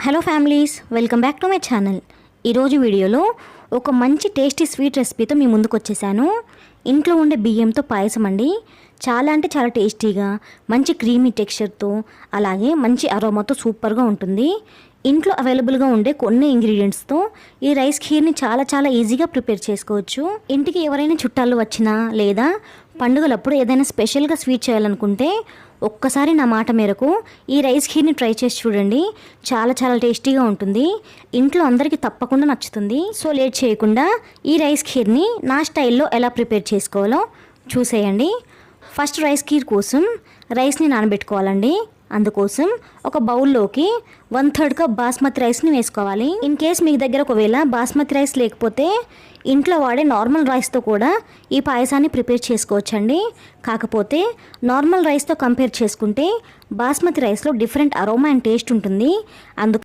Hello families, welcome back to my channel. ఈరోజు వీడియోలో ఒక మంచి టేస్టీ స్వీట్ రెసిపీతో మీ ముందుకు వచ్చేసాను. ఇంట్లో ఉండే బియ్యంతో పాయసం అండి. చాలా అంటే చాలా టేస్టీగా, మంచి క్రీమీ టెక్స్చర్తో, అలాగే మంచి అరోమాతో సూపర్గా ఉంటుంది. ఇంట్లో అవైలబుల్గా ఉండే కొన్ని ఇంగ్రీడియంట్స్తో ఈ రైస్ ఖీర్ని చాలా ఈజీగా ప్రిపేర్ చేసుకోవచ్చు. ఇంటికి ఎవరైనా చుట్టాలు వచ్చినా లేదా పండుగలప్పుడు ఏదైనా స్పెషల్గా స్వీట్ చేయాలనుకుంటే ఒక్కసారి నా మాట మేరకు ఈ రైస్ ఖీర్ని ట్రై చేసి చూడండి. చాలా టేస్టీగా ఉంటుంది. ఇంట్లో అందరికీ తప్పకుండా నచ్చుతుంది. సో లేట్ చేయకుండా ఈ రైస్ ఖీర్ని నా స్టైల్లో ఎలా ప్రిపేర్ చేసుకోవాలో చూసేయండి. ఫస్ట్ రైస్ ఖీర్ కోసం రైస్ని నానబెట్టుకోవాలండి. అందుకోసం ఒక బౌల్లోకి 1/3 కప్ బాస్మతి రైస్ని వేసుకోవాలి. ఇన్ కేస్ మీ దగ్గర ఒకవేళ బాస్మతి రైస్ లేకపోతే ఇంట్లో వాడే నార్మల్ రైస్తో కూడా ఈ పాయసాన్ని ప్రిపేర్ చేసుకోవచ్చండి. కాకపోతే నార్మల్ రైస్తో కంపేర్ చేసుకుంటే బాస్మతి రైస్లో డిఫరెంట్ అరోమా అండ్ టేస్ట్ ఉంటుంది. అందుకు